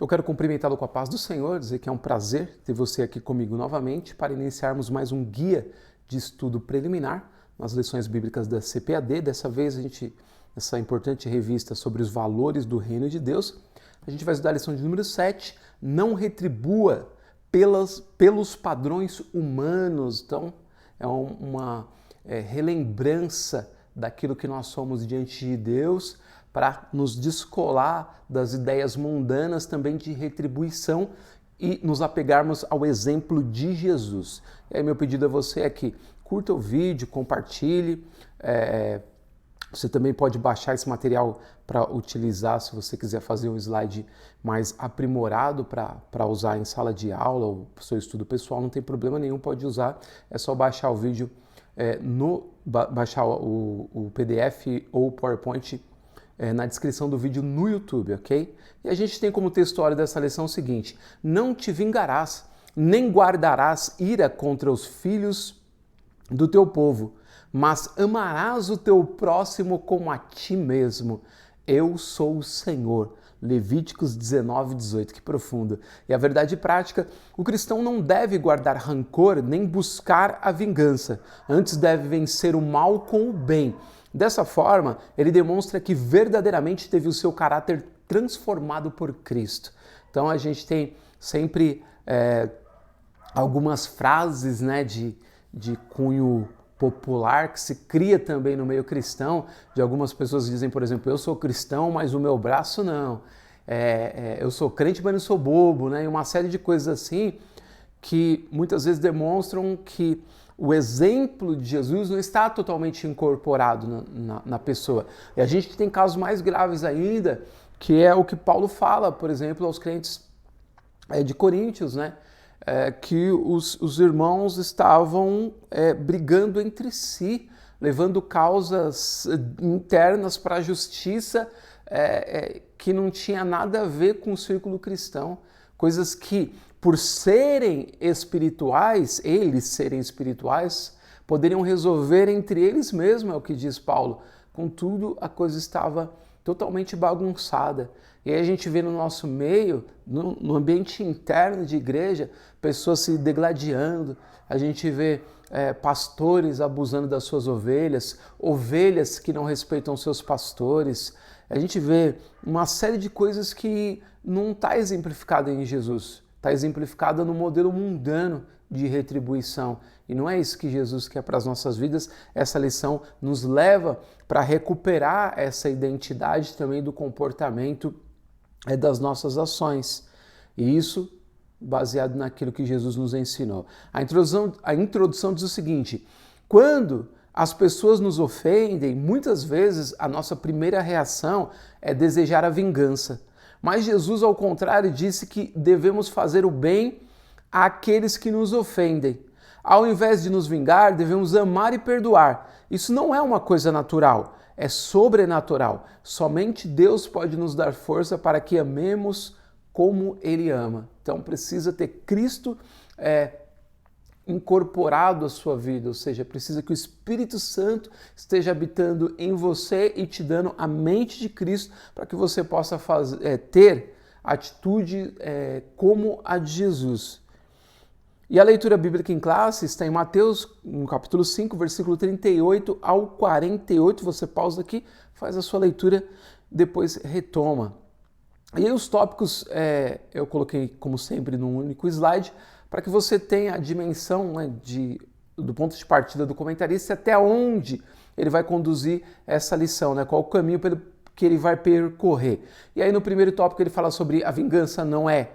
Eu quero cumprimentá-lo com a paz do Senhor, dizer que é um prazer ter você aqui comigo novamente para iniciarmos mais um guia de estudo preliminar nas lições bíblicas da CPAD. Dessa vez, essa importante revista sobre os valores do reino de Deus, a gente vai estudar a lição de número 7, não retribua pelos padrões humanos. Então, é uma relembrança daquilo que nós somos diante de Deus, para nos descolar das ideias mundanas também de retribuição e nos apegarmos ao exemplo de Jesus. E aí meu pedido a você é que curta o vídeo, compartilhe. Você também pode baixar esse material para utilizar se você quiser fazer um slide mais aprimorado para usar em sala de aula ou para o seu estudo pessoal, não tem problema nenhum, pode usar. É só baixar o vídeo, baixar o PDF ou o PowerPoint na descrição do vídeo no YouTube, ok? E a gente tem como textuário dessa lição o seguinte: não te vingarás, nem guardarás ira contra os filhos do teu povo, mas amarás o teu próximo como a ti mesmo. Eu sou o Senhor. Levíticos 19, 18, que profundo. E a verdade prática, o cristão não deve guardar rancor nem buscar a vingança, antes deve vencer o mal com o bem. Dessa forma, ele demonstra que verdadeiramente teve o seu caráter transformado por Cristo. Então a gente tem sempre algumas frases, né, de cunho popular que se cria também no meio cristão, de algumas pessoas que dizem, por exemplo, eu sou cristão, mas o meu braço não. Eu sou crente, mas não sou bobo, né? E uma série de coisas assim que muitas vezes demonstram que o exemplo de Jesus não está totalmente incorporado na pessoa. E a gente tem casos mais graves ainda, que é o que Paulo fala, por exemplo, aos crentes de Coríntios, né? Que os irmãos estavam brigando entre si, levando causas internas para a justiça que não tinha nada a ver com o círculo cristão. Coisas que, por serem espirituais, poderiam resolver entre eles mesmos, é o que diz Paulo. Contudo, a coisa estava totalmente bagunçada. E aí a gente vê no nosso meio, no ambiente interno de igreja, pessoas se degladiando, a gente vê pastores abusando das suas ovelhas, ovelhas que não respeitam seus pastores, a gente vê uma série de coisas que não está exemplificada em Jesus, está exemplificada no modelo mundano de retribuição. E não é isso que Jesus quer para as nossas vidas. Essa lição nos leva para recuperar essa identidade também do comportamento das nossas ações. E isso baseado naquilo que Jesus nos ensinou. A introdução diz o seguinte: quando as pessoas nos ofendem, muitas vezes a nossa primeira reação é desejar a vingança. Mas Jesus, ao contrário, disse que devemos fazer o bem àqueles que nos ofendem. Ao invés de nos vingar, devemos amar e perdoar. Isso não é uma coisa natural, é sobrenatural. Somente Deus pode nos dar força para que amemos como Ele ama. Então precisa ter Cristo incorporado à sua vida, ou seja, precisa que o Espírito Santo esteja habitando em você e te dando a mente de Cristo para que você possa ter atitude como a de Jesus. E a leitura bíblica em classe está em Mateus, no capítulo 5, versículo 38 ao 48. Você pausa aqui, faz a sua leitura, depois retoma. E aí os tópicos eu coloquei, como sempre, num único slide, para que você tenha a dimensão, né, do ponto de partida do comentarista até onde ele vai conduzir essa lição, né, qual o caminho que ele vai percorrer. E aí no primeiro tópico ele fala sobre a vingança não é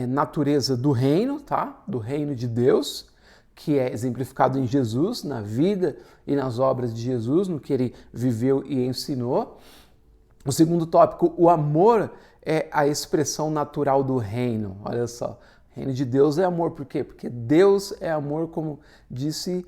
natureza do reino, tá? Do reino de Deus, que é exemplificado em Jesus, na vida e nas obras de Jesus, no que ele viveu e ensinou. O segundo tópico, o amor é a expressão natural do reino. Olha só, o reino de Deus é amor. Por quê? Porque Deus é amor, como disse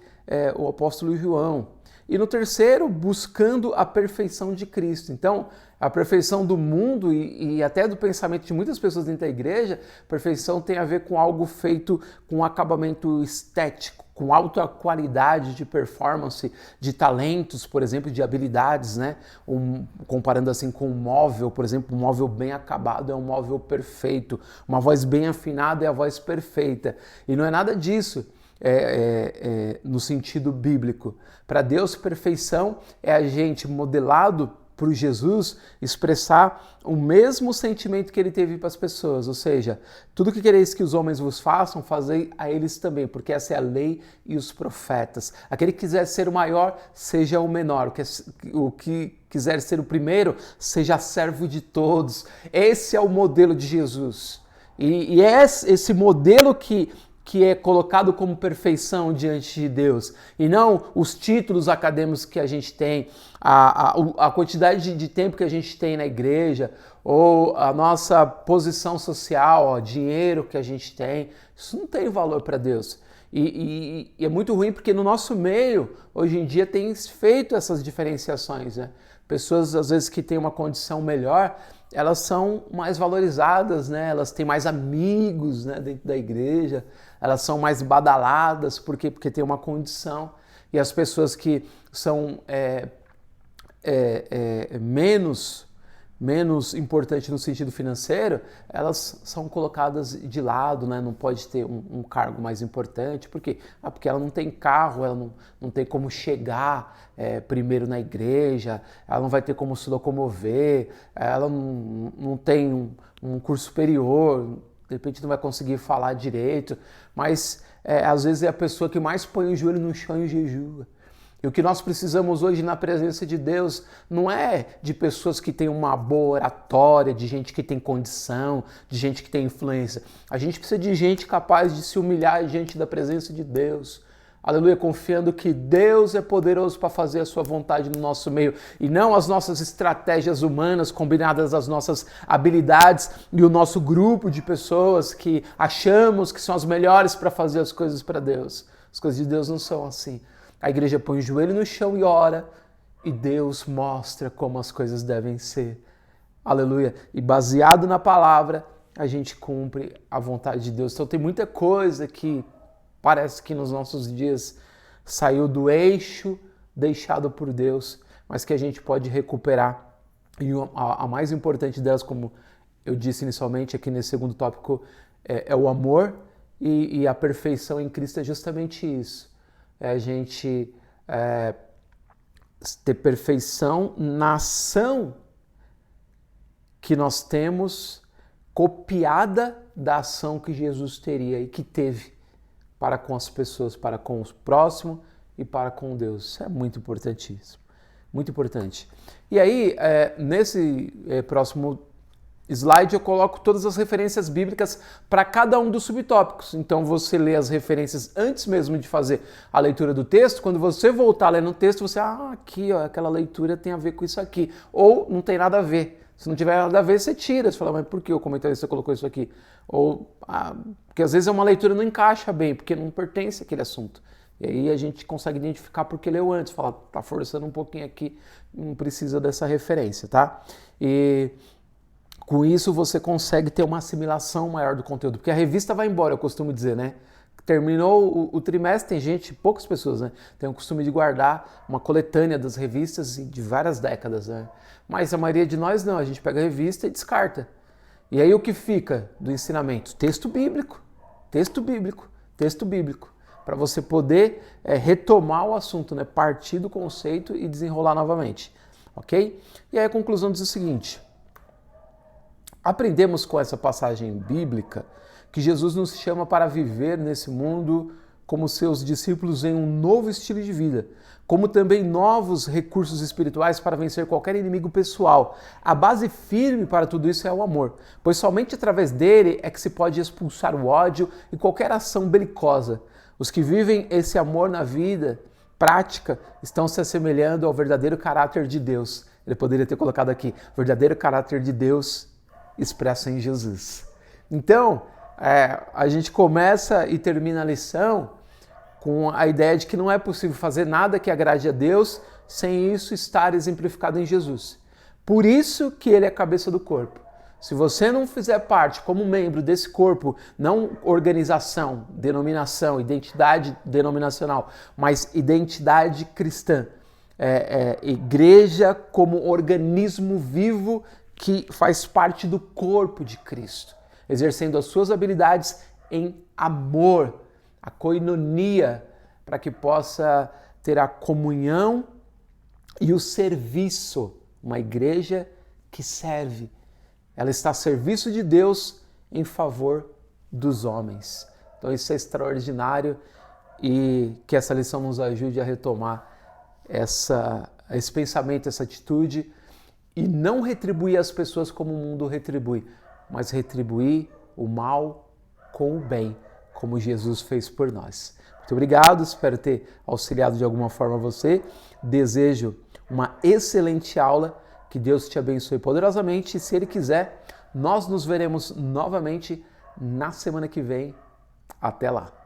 o apóstolo João. E no terceiro, buscando a perfeição de Cristo. Então, a perfeição do mundo e até do pensamento de muitas pessoas dentro da igreja, perfeição tem a ver com algo feito com acabamento estético, com alta qualidade de performance, de talentos, por exemplo, de habilidades, né? Comparando assim com um móvel, por exemplo, um móvel bem acabado é um móvel perfeito, uma voz bem afinada é a voz perfeita. E não é nada disso no sentido bíblico. Para Deus, perfeição é a gente modelado por Jesus expressar o mesmo sentimento que ele teve para as pessoas, ou seja, tudo que quereis que os homens vos façam, fazei a eles também, porque essa é a lei e os profetas. Aquele que quiser ser o maior, seja o menor, o que quiser ser o primeiro, seja servo de todos. Esse é o modelo de Jesus. E é esse modelo que é colocado como perfeição diante de Deus, e não os títulos acadêmicos que a gente tem, a quantidade de tempo que a gente tem na igreja, ou a nossa posição social, o dinheiro que a gente tem. Isso não tem valor para Deus. E é muito ruim porque no nosso meio, hoje em dia, tem feito essas diferenciações, né? Pessoas, às vezes, que têm uma condição melhor, elas são mais valorizadas, né? Elas têm mais amigos, né, dentro da igreja, elas são mais badaladas, porque tem uma condição. E as pessoas que são menos importantes no sentido financeiro, elas são colocadas de lado, né? Não pode ter um cargo mais importante. Por quê? Porque ela não tem carro, ela não tem como chegar primeiro na igreja, ela não vai ter como se locomover, ela não tem um curso superior, de repente não vai conseguir falar direito, mas às vezes é a pessoa que mais põe o joelho no chão e jejua. E o que nós precisamos hoje na presença de Deus não é de pessoas que têm uma boa oratória, de gente que tem condição, de gente que tem influência. A gente precisa de gente capaz de se humilhar diante da presença de Deus. Aleluia, confiando que Deus é poderoso para fazer a sua vontade no nosso meio e não as nossas estratégias humanas combinadas às nossas habilidades e o nosso grupo de pessoas que achamos que são as melhores para fazer as coisas para Deus. As coisas de Deus não são assim. A igreja põe o joelho no chão e ora e Deus mostra como as coisas devem ser. Aleluia. E baseado na palavra, a gente cumpre a vontade de Deus. Então tem muita coisa que parece que nos nossos dias saiu do eixo deixado por Deus, mas que a gente pode recuperar. E a mais importante delas, como eu disse inicialmente aqui nesse segundo tópico, é o amor, e a perfeição em Cristo é justamente isso. É a gente ter perfeição na ação que nós temos, copiada da ação que Jesus teria e que teve para com as pessoas, para com os próximos e para com Deus. Isso é muito importantíssimo, muito importante. E aí, nesse próximo slide, eu coloco todas as referências bíblicas para cada um dos subtópicos. Então, você lê as referências antes mesmo de fazer a leitura do texto. Quando você voltar a ler no texto, você, aqui, ó, aquela leitura tem a ver com isso aqui. Ou não tem nada a ver. Se não tiver nada a ver, você tira. Você fala, mas por que o comentarista colocou isso aqui? Ou, porque às vezes uma leitura não encaixa bem, porque não pertence àquele assunto. E aí a gente consegue identificar porque leu antes. Fala, tá forçando um pouquinho aqui, não precisa dessa referência, tá? E com isso você consegue ter uma assimilação maior do conteúdo, porque a revista vai embora, eu costumo dizer, né? Terminou o trimestre, tem gente, poucas pessoas, né? Tem o costume de guardar uma coletânea das revistas de várias décadas, né? Mas a maioria de nós não, a gente pega a revista e descarta. E aí o que fica do ensinamento? Texto bíblico, texto bíblico, texto bíblico, para você poder retomar o assunto, né? Partir do conceito e desenrolar novamente, ok? E aí a conclusão diz o seguinte: aprendemos com essa passagem bíblica que Jesus nos chama para viver nesse mundo como seus discípulos em um novo estilo de vida, como também novos recursos espirituais para vencer qualquer inimigo pessoal. A base firme para tudo isso é o amor, pois somente através dele é que se pode expulsar o ódio e qualquer ação belicosa. Os que vivem esse amor na vida prática estão se assemelhando ao verdadeiro caráter de Deus. Ele poderia ter colocado aqui, verdadeiro caráter de Deus expresso em Jesus. Então, a gente começa e termina a lição com a ideia de que não é possível fazer nada que agrade a Deus sem isso estar exemplificado em Jesus. Por isso que ele é a cabeça do corpo. Se você não fizer parte como membro desse corpo, não organização, denominação, identidade denominacional, mas identidade cristã, igreja como organismo vivo que faz parte do corpo de Cristo, exercendo as suas habilidades em amor, a koinonia, para que possa ter a comunhão e o serviço, uma igreja que serve. Ela está a serviço de Deus em favor dos homens. Então isso é extraordinário e que essa lição nos ajude a retomar esse pensamento, essa atitude e não retribuir as pessoas como o mundo retribui, mas retribuir o mal com o bem, como Jesus fez por nós. Muito obrigado, espero ter auxiliado de alguma forma você. Desejo uma excelente aula, que Deus te abençoe poderosamente e se Ele quiser, nós nos veremos novamente na semana que vem. Até lá!